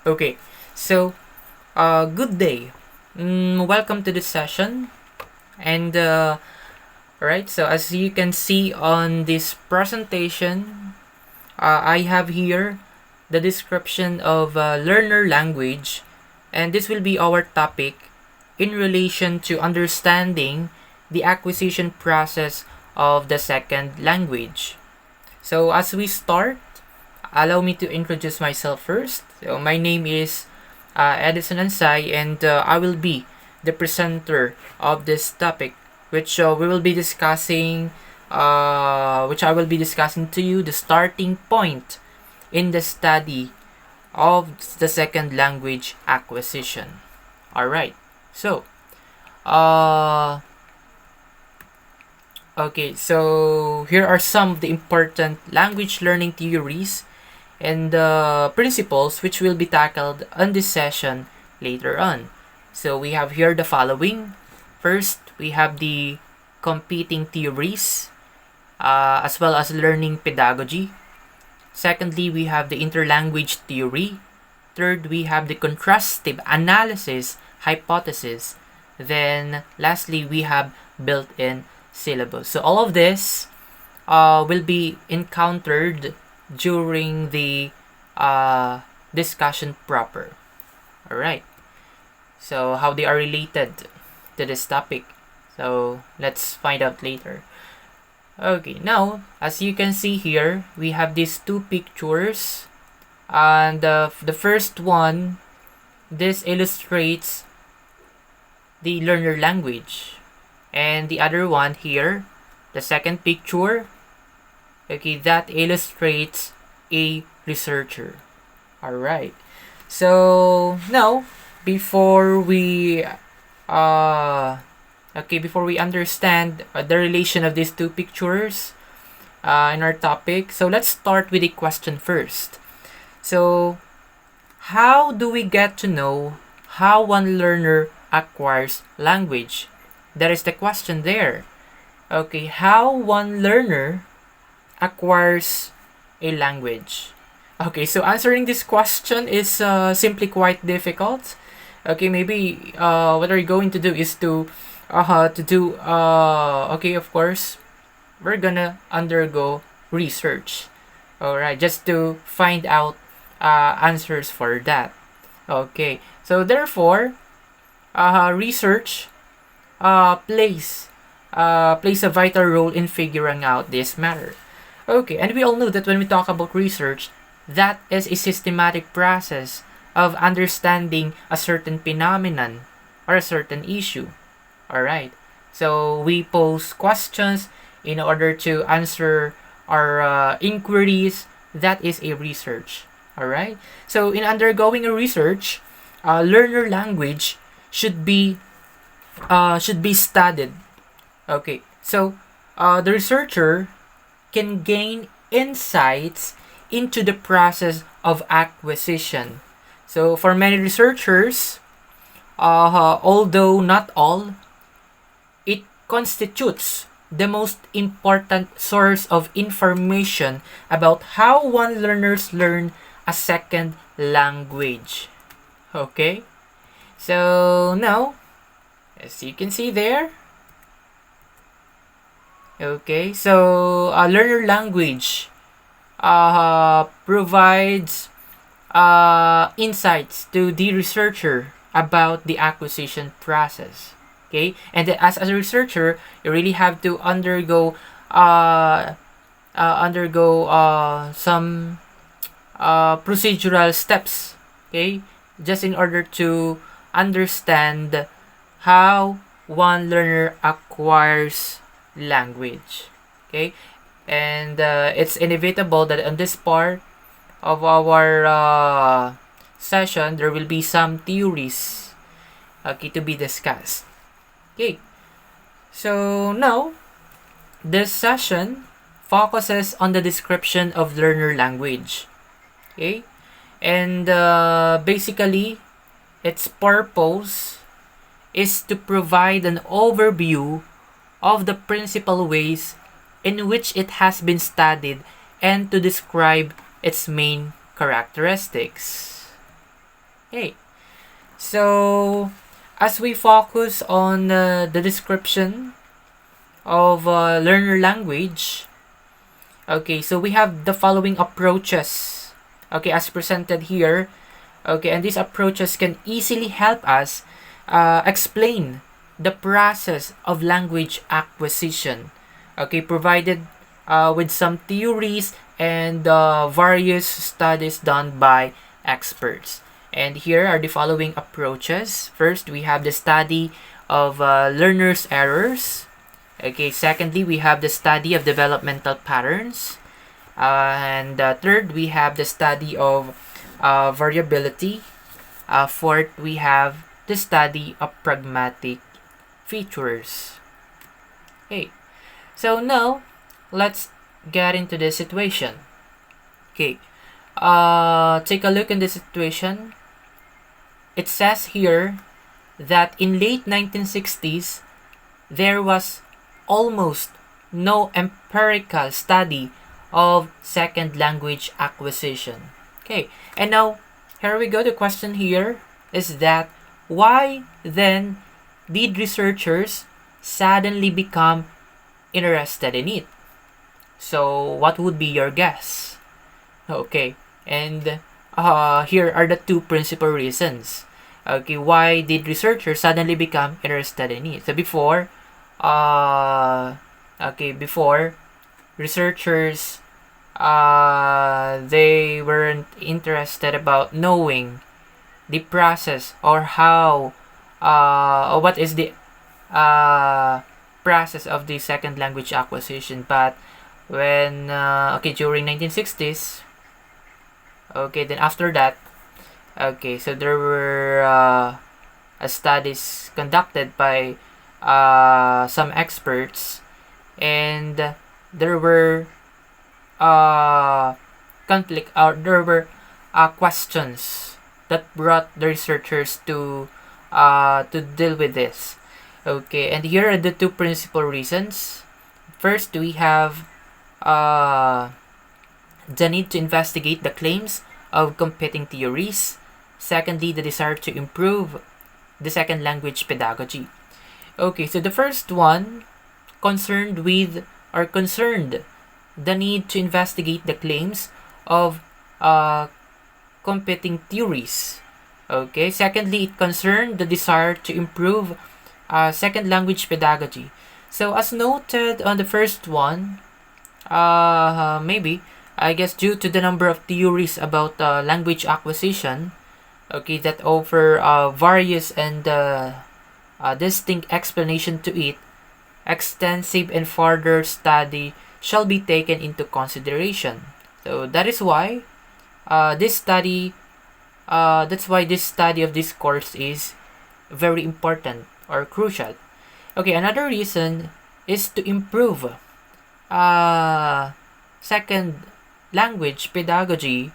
Okay, so good day. Welcome to this session. And right, so as you can see on this presentation, I have here the description of learner language, and this will be our topic in relation to understanding the acquisition process of the second language. So as we start, allow me to introduce myself first. So my name is Edison Ansay, and I will be the presenter of this topic, which we will be discussing, which I will be discussing to you the starting point in the study of the second language acquisition. All right. So, uh, okay. So here are some of the important language learning theories and principles which will be tackled on this session later on. So we have here the following. First, we have the competing theories as well as learning pedagogy. Secondly, we have the interlanguage theory. Third, we have the contrastive analysis hypothesis. Then lastly, we have built-in syllabus. So all of this will be encountered during the discussion proper. Alright, so how they are related to this topic, so let's find out later. Okay, now as you can see here, we have these two pictures, and the first one, this illustrates the learner language, and the other one here, the second picture, okay, that illustrates a researcher. Alright, so now before we before we understand the relation of these two pictures in our topic, so let's start with a question first. So how do we get to know how one learner acquires language? That is the question there. Okay, how one learner acquires a language. Okay, so answering this question is simply quite difficult. Okay, maybe what are you going to do is to do okay, of course we're gonna undergo research. All right, just to find out answers for that. Okay, so therefore research plays a vital role in figuring out this matter. Okay, and we all know that when we talk about research, that is a systematic process of understanding a certain phenomenon or a certain issue. Alright, so we pose questions in order to answer our inquiries. That is a research. Alright, so in undergoing a research, learner language should be studied. Okay, so the researcher can gain insights into the process of acquisition. So for many researchers, although not all, it constitutes the most important source of information about how one learners learn a second language. Okay, so now, as you can see there, okay, so learner language provides insights to the researcher about the acquisition process. Okay, and as a researcher, you really have to undergo some procedural steps. Okay, just in order to understand how one learner acquires language. Okay, and it's inevitable that on this part of our session there will be some theories, okay, to be discussed. Okay, so now this session focuses on the description of learner language. Okay, and basically its purpose is to provide an overview of the principal ways in which it has been studied and to describe its main characteristics. Okay, so as we focus on the description of learner language, okay, so we have the following approaches, okay, as presented here. Okay, and these approaches can easily help us explain the process of language acquisition. Okay, provided with some theories and various studies done by experts. And here are the following approaches. First, we have the study of learners' errors. Okay, secondly, we have the study of developmental patterns. And third, we have the study of variability. Fourth, we have the study of pragmatic features. Okay, so now let's get into the situation. Okay, take a look in the situation. It says here that in late 1960s, there was almost no empirical study of second language acquisition. Okay, and now here we go. The question here is that why then did researchers suddenly become interested in it? So what would be your guess? Okay, and here are the two principal reasons. Okay, why did researchers suddenly become interested in it? So before researchers they weren't interested about knowing the process or how or what is the process of the second language acquisition. But when during 1960s, okay, then after that, okay, so there were studies conducted by some experts, and there were conflict, or there were questions that brought the researchers to deal with this. Okay, and here are the two principal reasons. First, we have the need to investigate the claims of competing theories. Secondly, the desire to improve the second language pedagogy. Okay, so the first one concerned the need to investigate the claims of competing theories. Okay, secondly, it concerned the desire to improve second language pedagogy. So as noted on the first one, maybe, I guess, due to the number of theories about language acquisition, okay, that offer various and distinct explanation to it, extensive and further study shall be taken into consideration. So that is why this study of this course is very important or crucial. Okay, another reason is to improve second language pedagogy.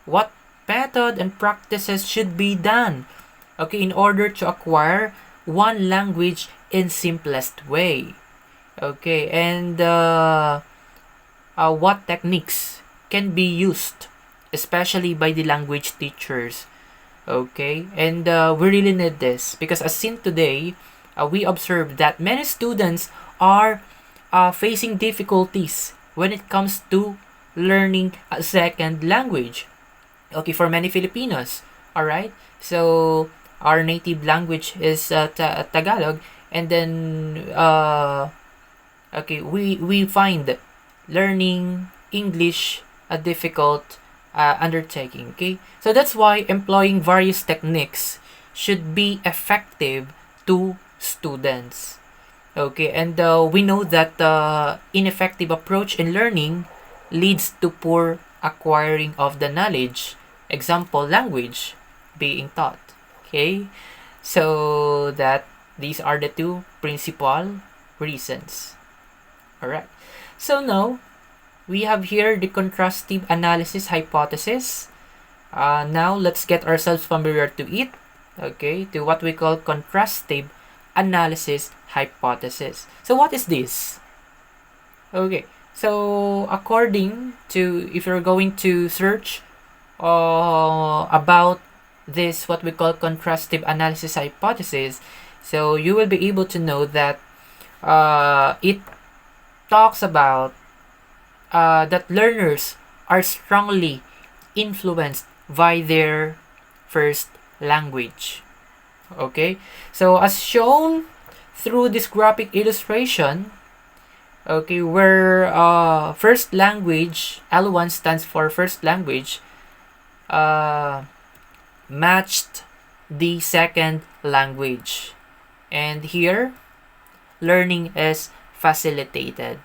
What method and practices should be done, okay, in order to acquire one language in simplest way? Okay, and what techniques can be used, especially by the language teachers? Okay, and we really need this because, as seen today, we observe that many students are facing difficulties when it comes to learning a second language. Okay, for many Filipinos, all right. So our native language is Tagalog, and then we find learning English a difficult undertaking. Okay, so that's why employing various techniques should be effective to students. Okay, and we know that ineffective approach in learning leads to poor acquiring of the knowledge. Example, language being taught. Okay, so that these are the two principal reasons. All right, so now we have here the contrastive analysis hypothesis. Now let's get ourselves familiar to it. Okay, to what we call contrastive analysis hypothesis. So what is this? Okay, so according to, if you're going to search about this what we call contrastive analysis hypothesis, so you will be able to know that it talks about that learners are strongly influenced by their first language. Okay, so as shown through this graphic illustration, okay, where first language, L1 stands for first language, matched the second language. And here, learning is facilitated.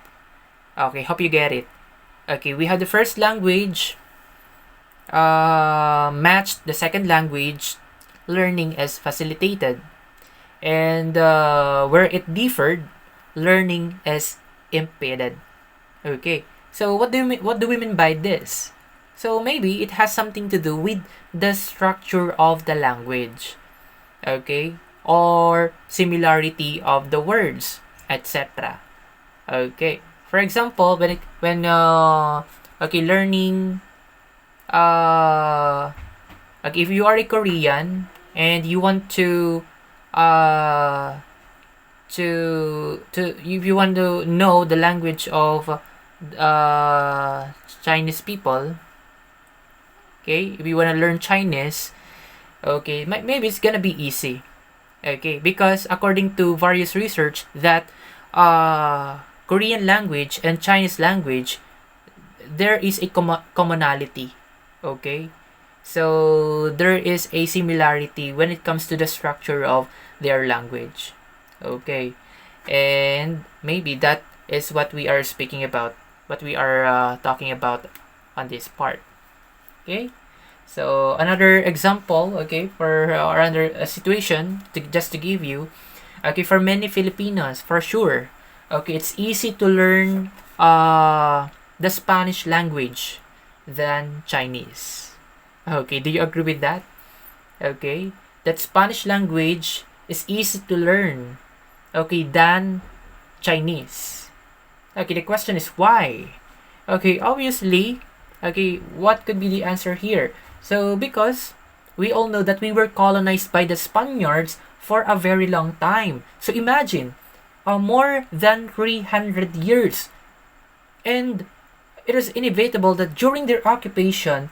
Okay, hope you get it. Okay, we have the first language matched the second language, learning is facilitated. And where it differed, learning is impeded. Okay, so what do we mean by this? So maybe it has something to do with the structure of the language, okay, or similarity of the words, etc. Okay, for example, okay, learning, like if you are a Korean and you want to if you want to know the language of Chinese people, okay, if you want to learn Chinese, okay, maybe it's gonna be easy, okay, because according to various research that Korean language and Chinese language, there is a commonality, okay, so there is a similarity when it comes to the structure of their language, okay, and maybe that is what we are speaking about, what we are talking about on this part. Okay, so another example, okay, for or another situation to just to give you, okay, for many Filipinos, for sure, okay, it's easy to learn the Spanish language than Chinese. Okay, do you agree with that? Okay, that Spanish language is easy to learn, okay, than Chinese. Okay, the question is why? Okay, obviously, okay, what could be the answer here? So, because we all know that we were colonized by the Spaniards for a very long time. So, imagine, more than 300 years. And it is inevitable that during their occupation,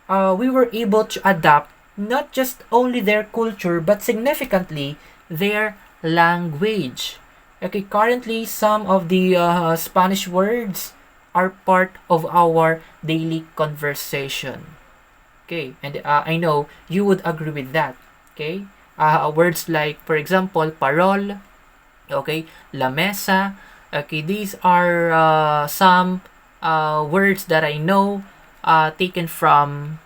we were able to adapt not just only their culture, but significantly their language. Okay, currently some of the Spanish words are part of our daily conversation. Okay, and I know you would agree with that. Okay, words like, for example, parol, okay, la mesa. Okay, these are some words that I know taken from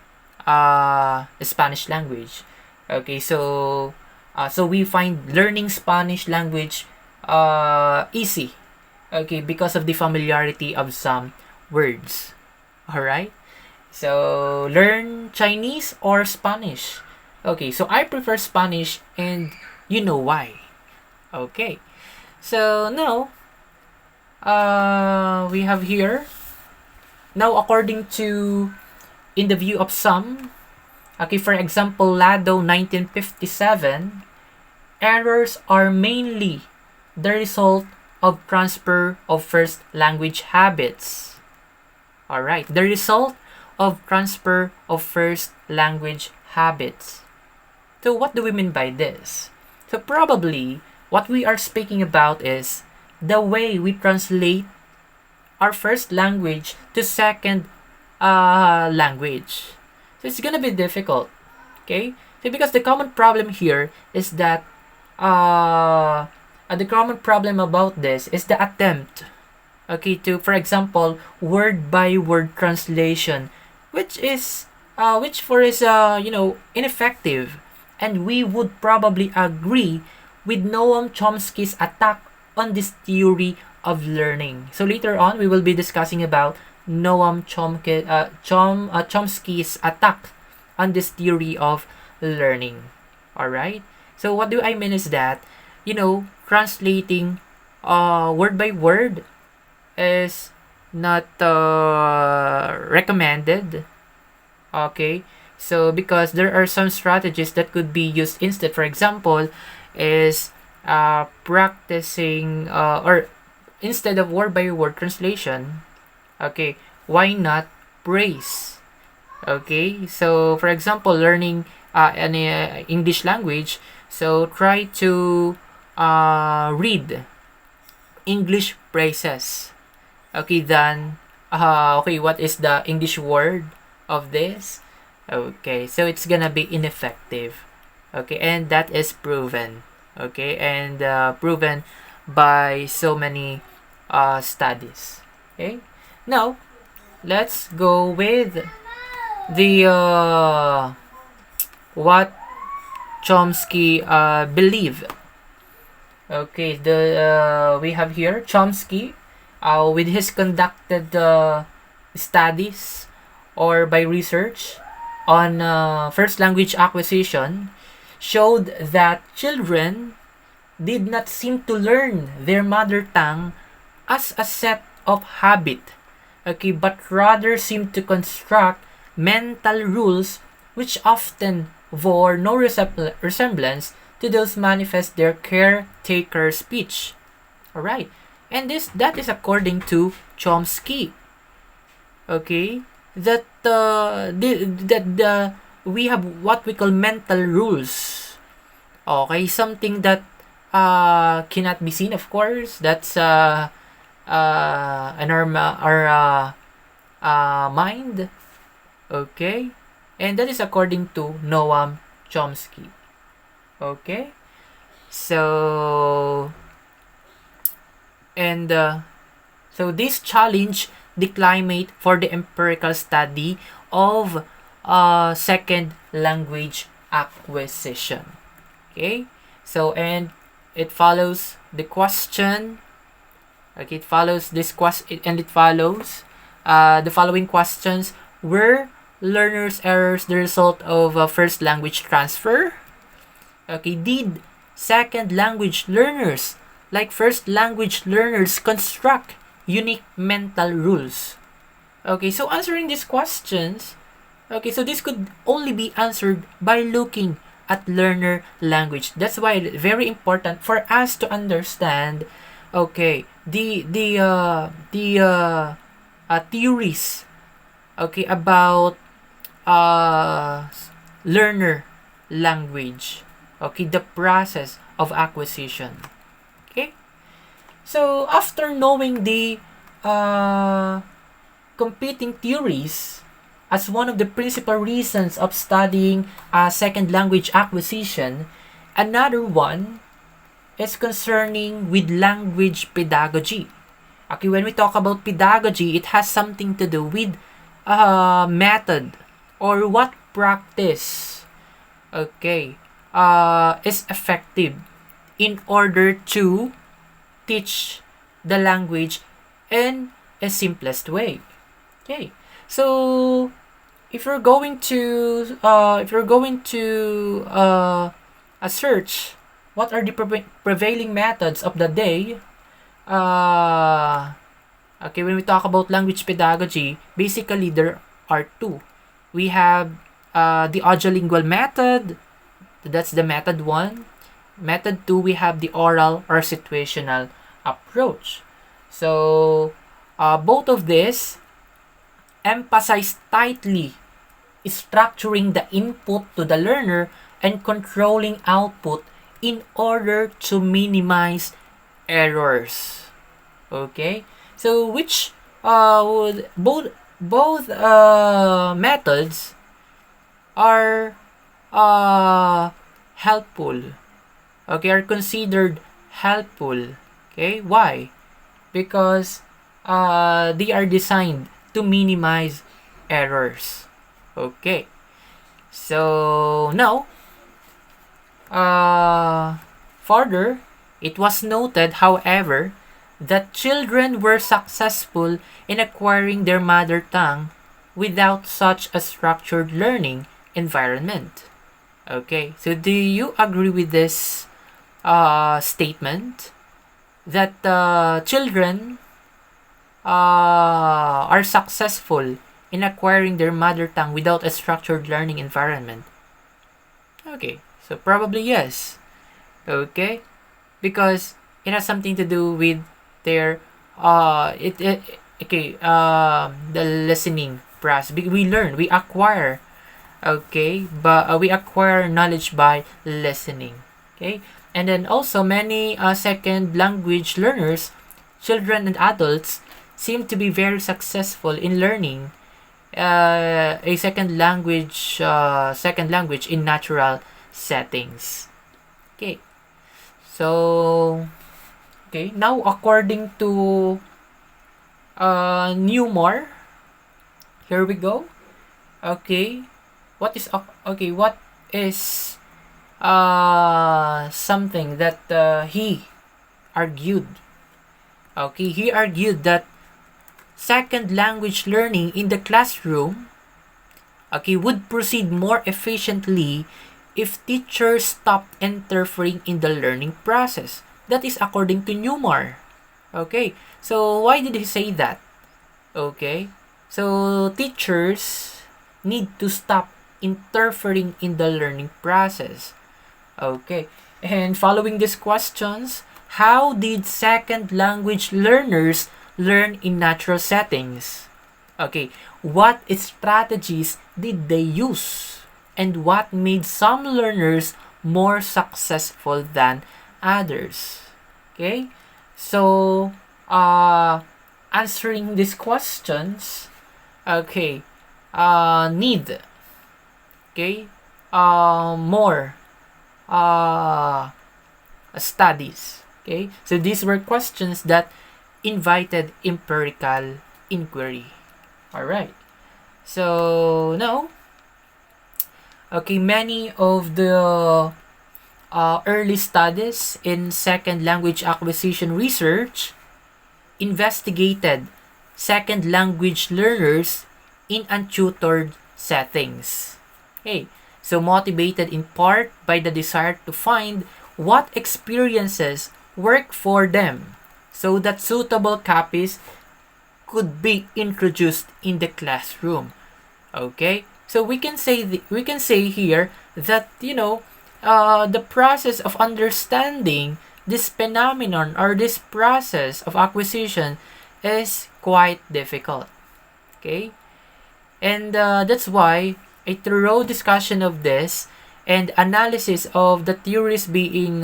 the Spanish language. Okay, so we find learning Spanish language easy, okay, because of the familiarity of some words. All right, so learn Chinese or Spanish. Okay, so I prefer Spanish, and you know why. Okay, so now we have here, now according to, in the view of some, okay, for example, Lado 1957, errors are mainly the result of transfer of first language habits. Alright, the result of transfer of first language habits. So what do we mean by this? So probably what we are speaking about is the way we translate our first language to second language. So it's gonna be difficult, okay? So because the common problem here is that the common problem about this is the attempt, okay, to, for example, word by word translation, which is ineffective, and we would probably agree with Noam Chomsky's attack on this theory of learning. So later on, we will be discussing about Noam Chomsky's attack on this theory of learning. All right. So what do I mean is that, translating word by word is not recommended. Okay, So because there are some strategies that could be used instead. For example, is practicing or instead of word by word translation, okay, why not praise? Okay, so for example, learning any English language, so try to read English phrases. Okay, then okay, what is the English word of this? Okay, so it's gonna be ineffective. Okay, and that is proven. Okay, and proven by so many studies. Okay, now let's go with the what Chomsky believe. Okay, the we have here Chomsky with his conducted studies or by research on first language acquisition showed that children did not seem to learn their mother tongue as a set of habit, okay, but rather seem to construct mental rules which often bore no resemblance to those manifest their caretaker speech. Alright. And that is according to Chomsky. Okay? That we have what we call mental rules. Okay, something that cannot be seen, of course. That's in our mind. Okay? And that is according to Noam Chomsky. Okay? So, and so this challenge the climate for the empirical study of second language acquisition. Okay? So, and it follows the question. Okay, it follows this question, and it follows the following questions. Were learners' errors the result of first language transfer? Okay, did second language learners, like first language learners, construct unique mental rules? Okay, so answering these questions, okay, so this could only be answered by looking at learner language. That's why it's very important for us to understand, okay, the theories, okay, about learner language, okay, the process of acquisition. Okay, so after knowing the competing theories as one of the principal reasons of studying second language acquisition, another one is concerning with language pedagogy. Okay, when we talk about pedagogy, it has something to do with method or what practice, okay, is effective in order to teach the language in a simplest way. Okay, so if you're going to search what are the prevailing methods of the day, okay, when we talk about language pedagogy, basically there are two. We have the audiolingual method. That's the method 1. Method 2, we have the oral or situational approach. So both of this emphasize tightly structuring the input to the learner and controlling output in order to minimize errors. Okay, so which both methods are helpful. Okay, are considered helpful. Okay, why? Because they are designed to minimize errors. Okay, so now further, it was noted, however, that children were successful in acquiring their mother tongue without such a structured learning environment. Okay, so do you agree with this statement that children are successful in acquiring their mother tongue without a structured learning environment? Okay, so probably yes. Okay, because it has something to do with their the listening process. We acquire, okay, but we acquire knowledge by listening. Okay, and then also many second language learners, children and adults, seem to be very successful in learning a second language in natural settings. Okay, so okay, now according to Newmar, here we go. Okay, what is something that he argued? Okay, he argued that second language learning in the classroom, okay, would proceed more efficiently if teachers stopped interfering in the learning process. That is according to Newmar. Okay, so why did he say that? Okay, so teachers need to stop interfering in the learning process. Okay, and following these questions, how did second language learners learn in natural settings? Okay, what strategies did they use? And what made some learners more successful than others? Okay, so answering these questions, okay, need, okay, more studies. Okay, so these were questions that invited empirical inquiry. All right, so now, okay, many of the early studies in second language acquisition research investigated second language learners in untutored settings. Okay, so motivated in part by the desire to find what experiences work for them so that suitable copies could be introduced in the classroom. Okay, so we can say here that the process of understanding this phenomenon or this process of acquisition is quite difficult. Okay, and that's why a thorough discussion of this and analysis of the theories being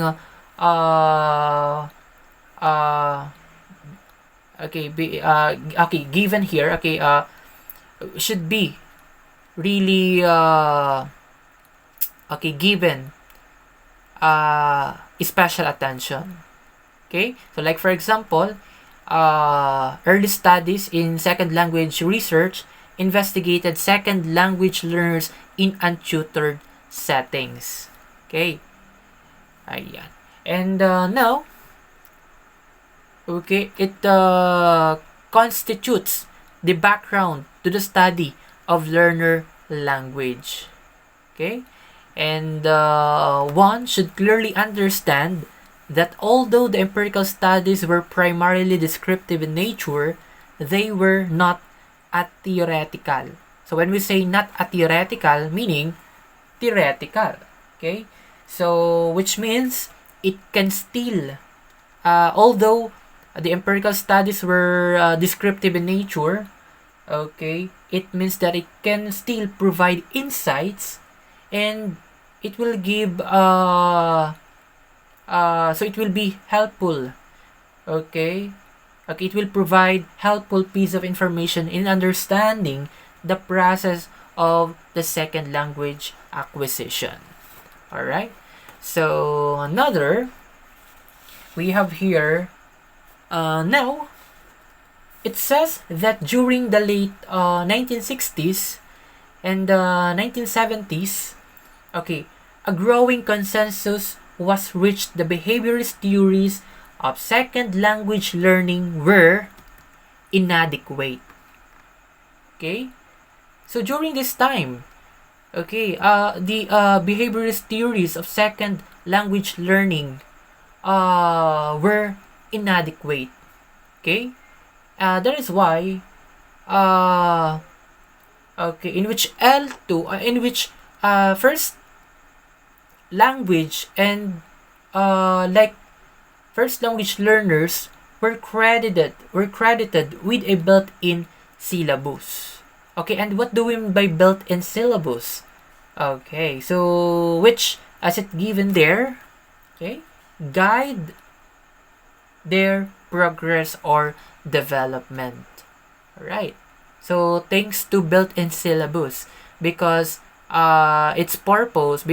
given here, should be really given special attention. Okay, so like for example, early studies in second language research investigated second language learners in untutored settings. Okay, ayan. And now, okay, it constitutes the background to the study of learner language. Okay, and one should clearly understand that although the empirical studies were primarily descriptive in nature, they were not theoretical. So when we say not theoretical, meaning theoretical. Okay, so which means it can still, although the empirical studies were descriptive in nature, okay, it means that it can still provide insights, and it will give so it will be helpful. Okay, it will provide helpful piece of information in understanding the process of the second language acquisition. All right, so another we have here, now it says that during the late 1960s and 1970s, okay, a growing consensus was reached. The behaviorist theories of second language learning were inadequate. Okay, so during this time, okay, the behaviorist theories of second language learning were inadequate. Okay, that is why Okay, in which L2, in which first language and like first language learners were credited with a built-in syllabus. Okay, and what do we mean by built-in syllabus? Okay, so which, as it given there, okay, guide their progress or development. Alright, so thanks to built-in syllabus, because its purpose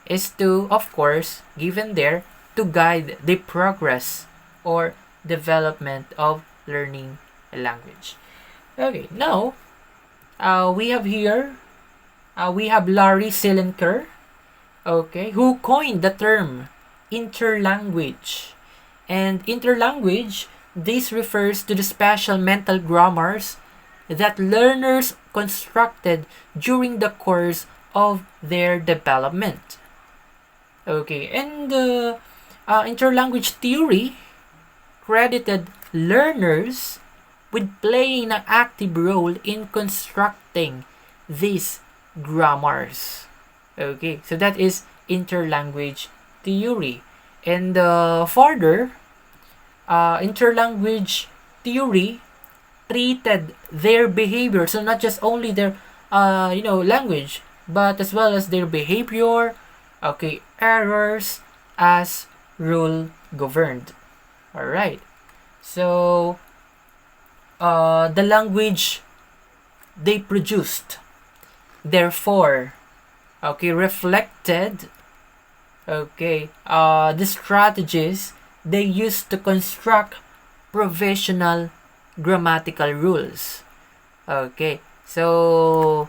is to, of course, given there, to guide the progress or development of learning a language. Okay, now we have here we have Larry Selinker, okay, who coined the term interlanguage. And interlanguage, this refers to the special mental grammars that learners constructed during the course of their development. Okay, and interlanguage theory credited learners with playing an active role in constructing these grammars. Okay, so that is interlanguage theory. And further, interlanguage theory treated their behavior, so not just only their language, but as well as their behavior, okay, errors, as rule governed. All right, so the language they produced, therefore, okay, reflected, okay, the strategies they used to construct provisional grammatical rules. Okay, so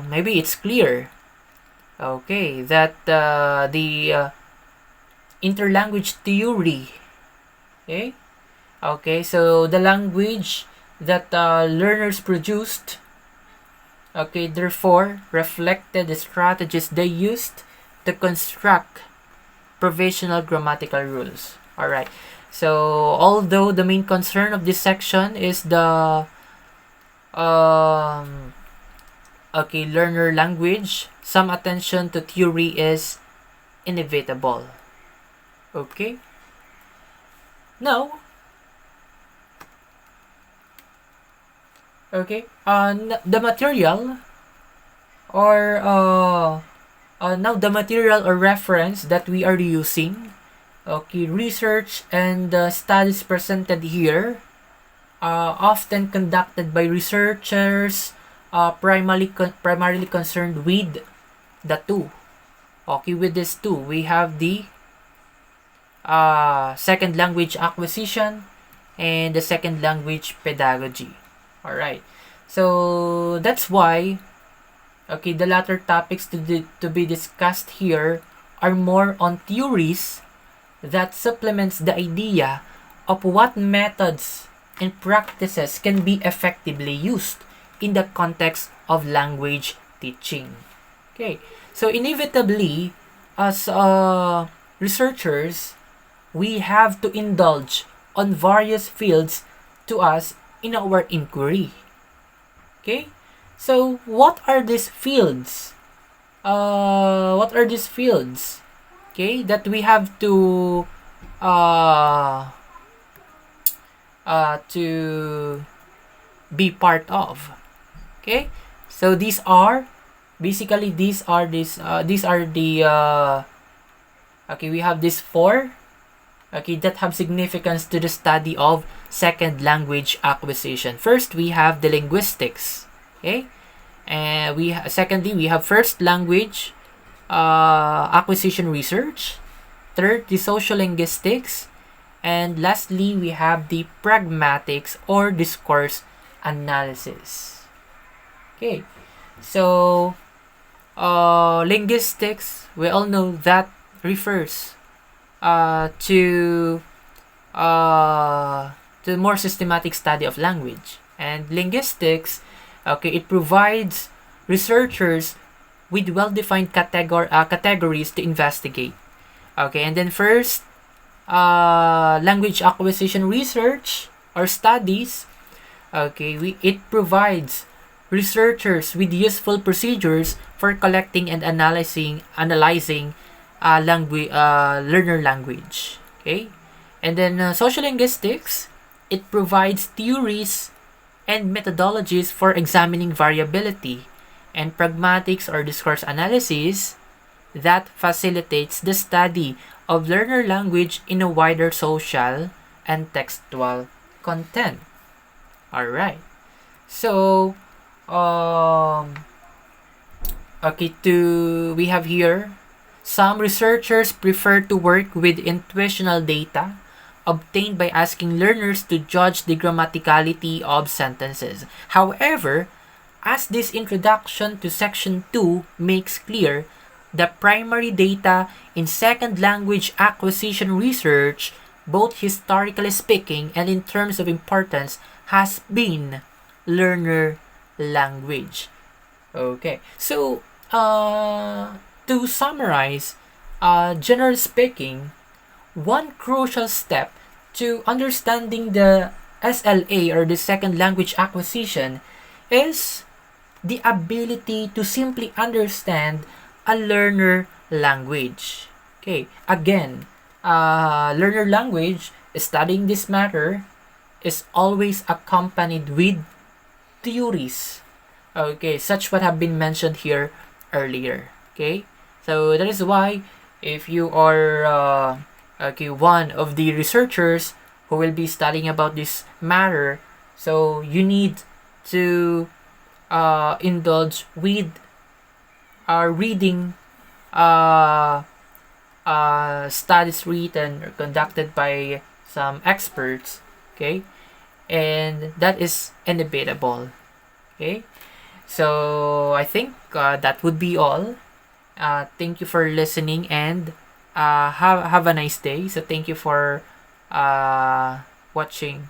maybe it's clear, okay, that the interlanguage theory, okay, so the language that learners produced, okay, therefore reflected the strategies they used to construct provisional grammatical rules. All right, so although the main concern of this section is the learner language, some attention to theory is inevitable. Okay, now, okay, the material or now the material or reference that we are using, okay, research and studies presented here, often conducted by researchers primarily concerned with the two. Okay, with this two, we have the second language acquisition and the second language pedagogy. All right, so that's why, okay, the latter topics to be discussed here are more on theories that supplements the idea of what methods and practices can be effectively used in the context of language teaching. Okay, so inevitably, as researchers, we have to indulge on various fields to us in our inquiry. Okay, so what are these fields? Okay, that we have to be part of. Okay, so these are the okay, we have these four, okay, that have significance to the study of second language acquisition. First, we have the linguistics. Okay, and secondly, we have first language acquisition research. Third, the social linguistics. And lastly, we have the pragmatics or discourse analysis. Okay, so linguistics, we all know that refers to more systematic study of language. And linguistics, okay, it provides researchers with well-defined categories to investigate. Okay, and then first, language acquisition research or studies, Okay, it provides researchers with useful procedures for collecting and analyzing learner language. Okay, and then sociolinguistics, it provides theories and methodologies for examining variability, and pragmatics or discourse analysis that facilitates the study of learner language in a wider social and textual content. All right. So, okay, we have here some researchers prefer to work with intuitional data obtained by asking learners to judge the grammaticality of sentences. However, as this introduction to section 2 makes clear, the primary data in second language acquisition research, both historically speaking and in terms of importance, has been learner language. Okay, so to summarize, generally speaking, one crucial step to understanding the SLA or the second language acquisition is the ability to simply understand a learner language. Okay, again, learner language, studying this matter, is always accompanied with theories. Okay, such what have been mentioned here earlier. Okay, so that is why if you are one of the researchers who will be studying about this matter, so you need to indulge with reading studies written or conducted by some experts. Okay, and that is inevitable. Okay, so I think that would be all. Thank you for listening, and have a nice day. So thank you for watching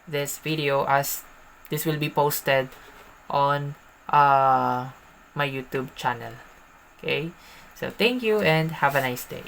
this video, as this will be posted on my YouTube channel. Okay, so thank you and have a nice day.